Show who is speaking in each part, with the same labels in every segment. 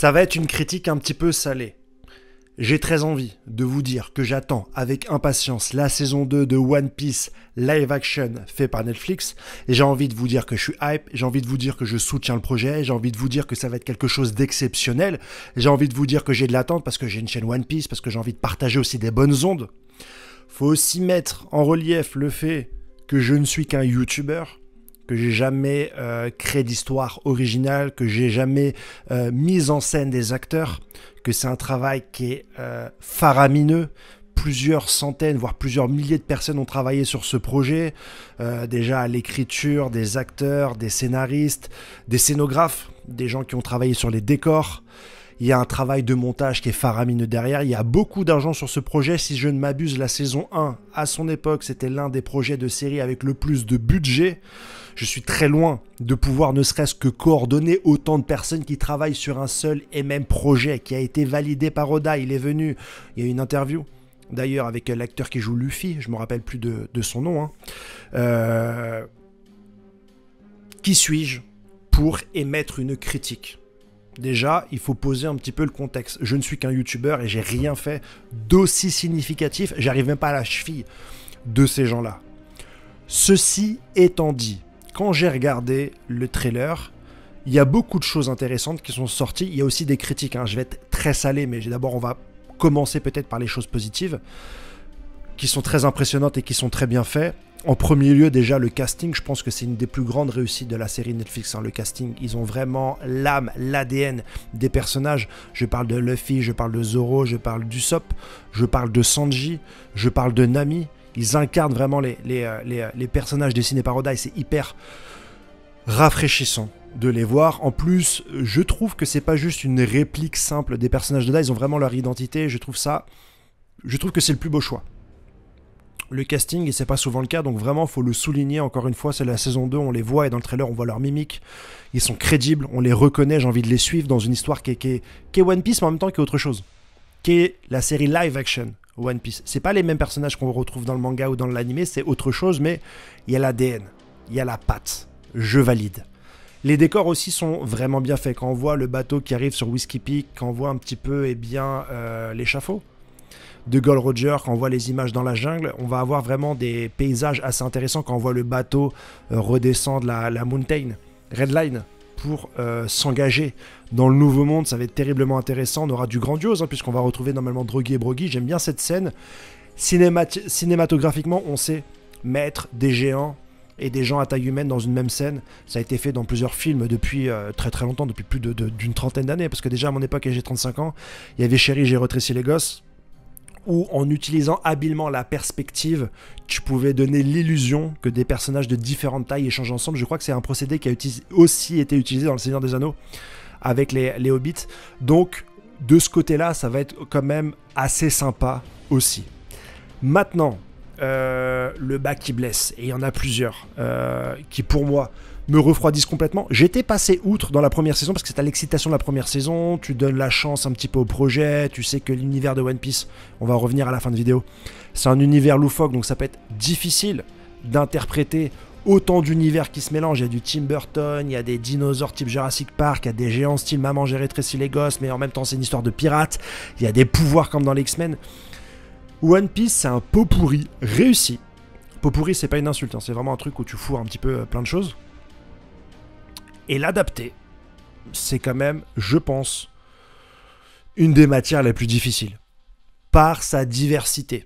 Speaker 1: Ça va être une critique un petit peu salée. J'ai très envie de vous dire que j'attends avec impatience la saison 2 de One Piece live action fait par Netflix. Et j'ai envie de vous dire que je suis hype, j'ai envie de vous dire que je soutiens le projet, j'ai envie de vous dire que ça va être quelque chose d'exceptionnel. J'ai envie de vous dire que j'ai de l'attente parce que j'ai une chaîne One Piece, parce que j'ai envie de partager aussi des bonnes ondes. Faut aussi mettre en relief le fait que je ne suis qu'un YouTuber, que j'ai jamais créé d'histoire originale, que j'ai jamais mis en scène des acteurs, que c'est un travail qui est faramineux. Plusieurs centaines, voire plusieurs milliers de personnes ont travaillé sur ce projet, déjà à l'écriture, des acteurs, des scénaristes, des scénographes, des gens qui ont travaillé sur les décors. Il y a un travail de montage qui est faramineux derrière. Il y a beaucoup d'argent sur ce projet. Si je ne m'abuse, la saison 1, à son époque, c'était l'un des projets de série avec le plus de budget. Je suis très loin de pouvoir ne serait-ce que coordonner autant de personnes qui travaillent sur un seul et même projet qui a été validé par Oda. Il est venu, il y a eu une interview d'ailleurs avec l'acteur qui joue Luffy, je ne me rappelle plus de son nom. Qui suis-je pour émettre une critique ? Déjà, il faut poser un petit peu le contexte. Je ne suis qu'un YouTuber et j'ai rien fait d'aussi significatif. J'arrive même pas à la cheville de ces gens-là. Ceci étant dit, quand j'ai regardé le trailer, il y a beaucoup de choses intéressantes qui sont sorties. Il y a aussi des critiques. Je vais être très salé, mais d'abord, on va commencer peut-être par les choses positives, qui sont très impressionnantes et qui sont très bien faites. En premier lieu, déjà, le casting, je pense que c'est une des plus grandes réussites de la série Netflix. Le casting, ils ont vraiment l'âme, l'ADN des personnages. Je parle de Luffy, je parle de Zoro, je parle d'Usopp, je parle de Sanji, je parle de Nami. Ils incarnent vraiment les personnages dessinés par Oda et c'est hyper rafraîchissant de les voir. En plus, je trouve que c'est pas juste une réplique simple des personnages d'Oda, ils ont vraiment leur identité. Je trouve que c'est le plus beau choix. Le casting, et c'est pas souvent le cas, donc vraiment, faut le souligner, encore une fois, c'est la saison 2, on les voit, et dans le trailer, on voit leur mimique, ils sont crédibles, on les reconnaît, j'ai envie de les suivre dans une histoire qui est One Piece, mais en même temps qui est autre chose, qui est la série live action One Piece. C'est pas les mêmes personnages qu'on retrouve dans le manga ou dans l'anime, c'est autre chose, mais il y a l'ADN, il y a la patte, je valide. Les décors aussi sont vraiment bien faits, quand on voit le bateau qui arrive sur Whiskey Peak, quand on voit un petit peu, l'échafaud de Gold Roger, quand on voit les images dans la jungle, on va avoir vraiment des paysages assez intéressants quand on voit le bateau redescendre la mountain, Red Line, pour s'engager dans le nouveau monde. Ça va être terriblement intéressant, on aura du grandiose, puisqu'on va retrouver normalement Droguy et Brogy. J'aime bien cette scène. Cinématographiquement, on sait mettre des géants et des gens à taille humaine dans une même scène. Ça a été fait dans plusieurs films depuis très très longtemps, depuis plus d'une trentaine d'années, parce que déjà à mon époque, et j'ai 35 ans, il y avait Chérie, j'ai rétréci les gosses, où en utilisant habilement la perspective, tu pouvais donner l'illusion que des personnages de différentes tailles échangent ensemble. Je crois que c'est un procédé qui a aussi été utilisé dans Le Seigneur des Anneaux avec les Hobbits. Donc, de ce côté-là, ça va être quand même assez sympa aussi. Maintenant, le bas qui blesse, et il y en a plusieurs, qui pour moi me refroidissent complètement. J'étais passé outre dans la première saison parce que c'est à l'excitation de la première saison, tu donnes la chance un petit peu au projet, tu sais que l'univers de One Piece, on va revenir à la fin de vidéo, c'est un univers loufoque, donc ça peut être difficile d'interpréter autant d'univers qui se mélangent. Il y a du Tim Burton, il y a des dinosaures type Jurassic Park, il y a des géants style Maman j'ai rétréci les gosses, mais en même temps c'est une histoire de pirates, il y a des pouvoirs comme dans les X-Men. One Piece, c'est un pot pourri réussi. Pot pourri, c'est pas une insulte, c'est vraiment un truc où tu fous un petit peu plein de choses. Et l'adapter, c'est quand même, je pense, une des matières les plus difficiles, par sa diversité.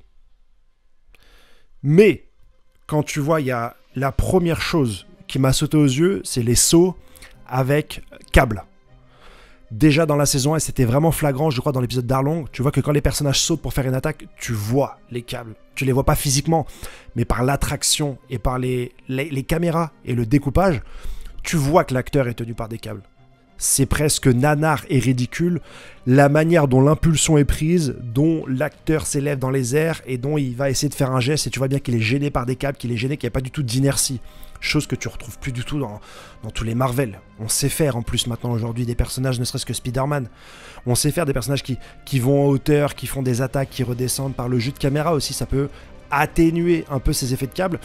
Speaker 1: Mais, quand tu vois, il y a la première chose qui m'a sauté aux yeux, c'est les sauts avec câble. Déjà dans la saison 1, c'était vraiment flagrant, je crois, dans l'épisode d'Arlong, tu vois que quand les personnages sautent pour faire une attaque, tu vois les câbles. Tu les vois pas physiquement, mais par l'attraction et par les caméras et le découpage, tu vois que l'acteur est tenu par des câbles. C'est presque nanar et ridicule la manière dont l'impulsion est prise, dont l'acteur s'élève dans les airs et dont il va essayer de faire un geste et tu vois bien qu'il est gêné par des câbles, qu'il est gêné, qu'il n'y a pas du tout d'inertie. Chose que tu retrouves plus du tout dans tous les Marvel. On sait faire en plus maintenant aujourd'hui des personnages, ne serait-ce que Spider-Man. On sait faire des personnages qui vont en hauteur, qui font des attaques, qui redescendent par le jeu de caméra aussi. Ça peut atténuer un peu ces effets de câble.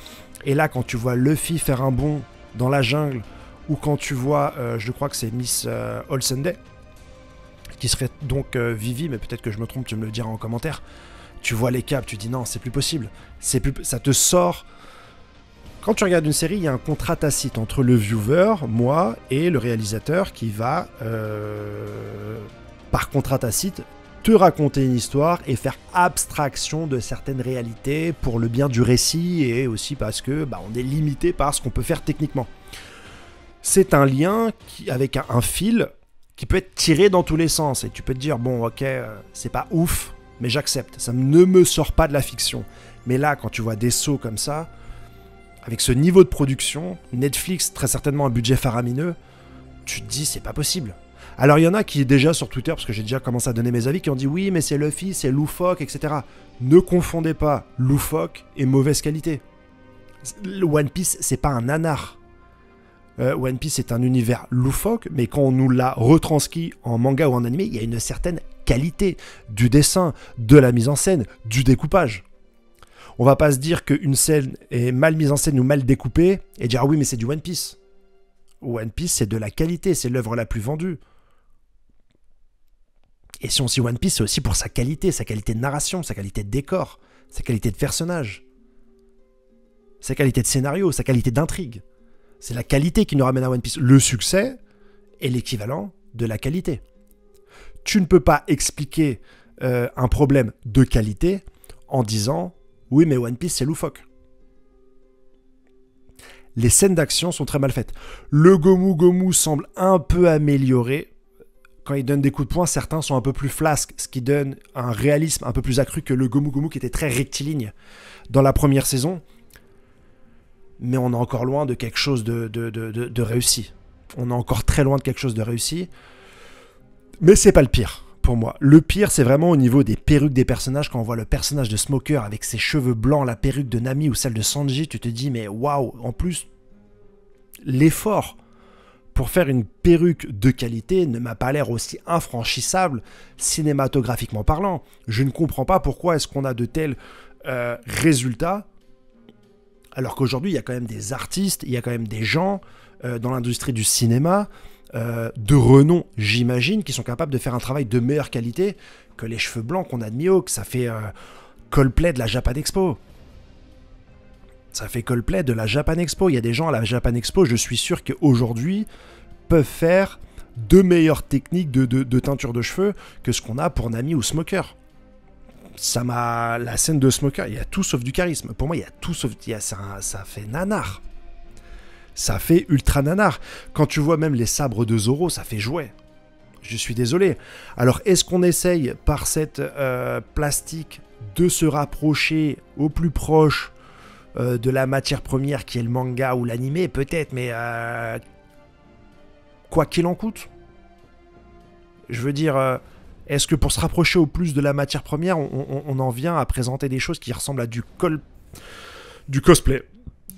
Speaker 1: Et là, quand tu vois Luffy faire un bond dans la jungle, ou quand tu vois, je crois que c'est Miss Olsenday, qui serait donc Vivi, mais peut-être que je me trompe, tu me le diras en commentaire. Tu vois les câbles, tu dis non, c'est plus possible. Ça te sort. Quand tu regardes une série, il y a un contrat tacite entre le viewer, moi, et le réalisateur qui va, par contrat tacite, te raconter une histoire et faire abstraction de certaines réalités pour le bien du récit et aussi parce que on est limité par ce qu'on peut faire techniquement. C'est un lien avec un fil qui peut être tiré dans tous les sens et tu peux te dire bon ok, c'est pas ouf, mais j'accepte, ça ne me sort pas de la fiction. Mais là, quand tu vois des sauts comme ça, avec ce niveau de production, Netflix, très certainement un budget faramineux, tu te dis c'est pas possible. Alors il y en a qui déjà sur Twitter, parce que j'ai déjà commencé à donner mes avis, qui ont dit oui mais c'est Luffy, c'est loufoque, etc. Ne confondez pas loufoque et mauvaise qualité. One Piece, c'est pas un nanar. One Piece est un univers loufoque, mais quand on nous l'a retranscrit en manga ou en animé, il y a une certaine qualité du dessin, de la mise en scène, du découpage. On va pas se dire qu'une scène est mal mise en scène ou mal découpée et dire ah oui mais c'est du One Piece. One Piece c'est de la qualité, c'est l'œuvre la plus vendue. Et si on dit One Piece, c'est aussi pour sa qualité de narration, sa qualité de décor, sa qualité de personnage, sa qualité de scénario, sa qualité d'intrigue. C'est la qualité qui nous ramène à One Piece. Le succès est l'équivalent de la qualité. Tu ne peux pas expliquer un problème de qualité en disant « Oui, mais One Piece, c'est loufoque ». Les scènes d'action sont très mal faites. Le Gomu Gomu semble un peu amélioré. Quand il donne des coups de poing, certains sont un peu plus flasques, ce qui donne un réalisme un peu plus accru que le Gomu Gomu qui était très rectiligne dans la première saison. Mais on est encore loin de quelque chose de réussi. On est encore très loin de quelque chose de réussi. Mais c'est pas le pire, pour moi. Le pire, c'est vraiment au niveau des perruques des personnages. Quand on voit le personnage de Smoker avec ses cheveux blancs, la perruque de Nami ou celle de Sanji, tu te dis, mais waouh, en plus, l'effort pour faire une perruque de qualité ne m'a pas l'air aussi infranchissable, cinématographiquement parlant. Je ne comprends pas pourquoi est-ce qu'on a de tels résultats, alors qu'aujourd'hui, il y a quand même des artistes, il y a quand même des gens dans l'industrie du cinéma, de renom, j'imagine, qui sont capables de faire un travail de meilleure qualité que les cheveux blancs qu'on a de Mihawk. Ça fait Coldplay de la Japan Expo. Ça fait Coldplay de la Japan Expo. Il y a des gens à la Japan Expo, je suis sûr qu'aujourd'hui, peuvent faire de meilleures techniques de teinture de cheveux que ce qu'on a pour Nami ou Smoker. La scène de Smoker, il y a tout sauf du charisme. Pour moi, il y a tout sauf... ça fait nanar. Ça fait ultra nanar. Quand tu vois même les sabres de Zoro, ça fait jouet. Je suis désolé. Alors, est-ce qu'on essaye, par cette plastique, de se rapprocher au plus proche de la matière première qui est le manga ou l'animé? Peut-être, mais quoi qu'il en coûte. Je veux dire... Est-ce que pour se rapprocher au plus de la matière première, on en vient à présenter des choses qui ressemblent à du cosplay?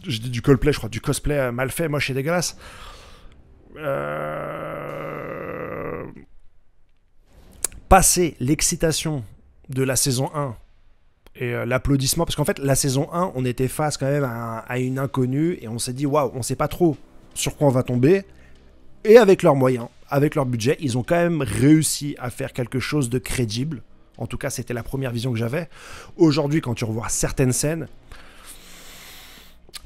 Speaker 1: Je dis du Coldplay, je crois, du cosplay mal fait, moche et dégueulasse. Passer l'excitation de la saison 1 et l'applaudissement, parce qu'en fait, la saison 1, on était face quand même à une inconnue et on s'est dit, waouh, on sait pas trop sur quoi on va tomber. Et avec leurs moyens, avec leur budget, ils ont quand même réussi à faire quelque chose de crédible. En tout cas, c'était la première vision que j'avais. Aujourd'hui, quand tu revois certaines scènes,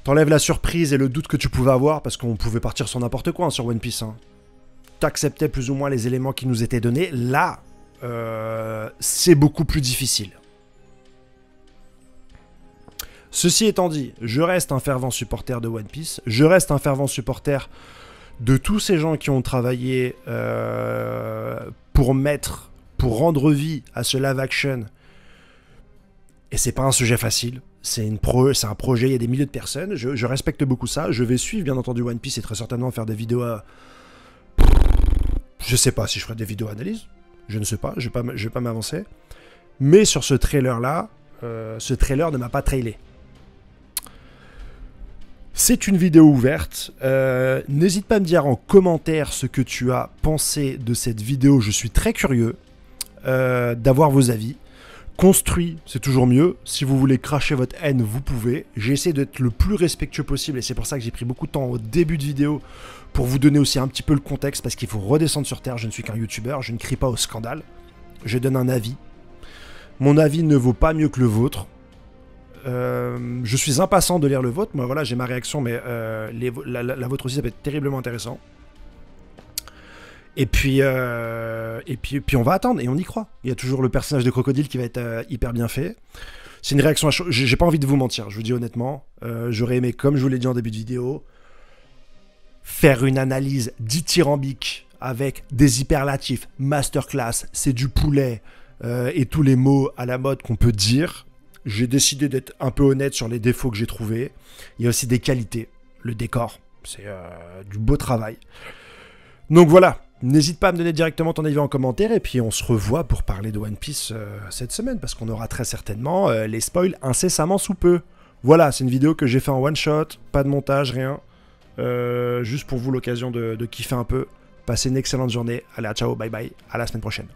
Speaker 1: t'enlèves la surprise et le doute que tu pouvais avoir, parce qu'on pouvait partir sur n'importe quoi sur One Piece. T'acceptais plus ou moins les éléments qui nous étaient donnés. Là, c'est beaucoup plus difficile. Ceci étant dit, je reste un fervent supporter de One Piece. Je reste un fervent supporter de tous ces gens qui ont travaillé pour rendre vie à ce live action. Et c'est pas un sujet facile. C'est un projet, il y a des milliers de personnes. Je respecte beaucoup ça. Je vais suivre, bien entendu, One Piece et très certainement faire des vidéos à... Je sais pas si je ferai des vidéos analyse. Je ne sais pas. Je vais pas m'avancer. Mais sur ce trailer-là, ce trailer ne m'a pas trailé. C'est une vidéo ouverte. N'hésite pas à me dire en commentaire ce que tu as pensé de cette vidéo. Je suis très curieux d'avoir vos avis. construit, c'est toujours mieux. Si vous voulez cracher votre haine, vous pouvez. J'ai essayé d'être le plus respectueux possible et c'est pour ça que j'ai pris beaucoup de temps au début de vidéo pour vous donner aussi un petit peu le contexte parce qu'il faut redescendre sur terre. Je ne suis qu'un youtubeur, je ne crie pas au scandale. Je donne un avis. Mon avis ne vaut pas mieux que le vôtre. Je suis impatient de lire le vôtre. Moi, voilà, j'ai ma réaction, mais la vôtre aussi, ça peut être terriblement intéressant. Et puis on va attendre et on y croit. Il y a toujours le personnage de Crocodile qui va être hyper bien fait. C'est une réaction à chaud. J'ai pas envie de vous mentir, je vous dis honnêtement. J'aurais aimé, comme je vous l'ai dit en début de vidéo, faire une analyse dithyrambique avec des hyperlatifs, masterclass, c'est du poulet et tous les mots à la mode qu'on peut dire. J'ai décidé d'être un peu honnête sur les défauts que j'ai trouvés. Il y a aussi des qualités. Le décor, c'est du beau travail. Donc voilà. N'hésite pas à me donner directement ton avis en commentaire et puis on se revoit pour parler de One Piece cette semaine parce qu'on aura très certainement les spoils incessamment sous peu. Voilà, c'est une vidéo que j'ai fait en one shot, pas de montage, rien. Juste pour vous l'occasion de kiffer un peu. Passez une excellente journée. Allez, ciao, bye bye, à la semaine prochaine.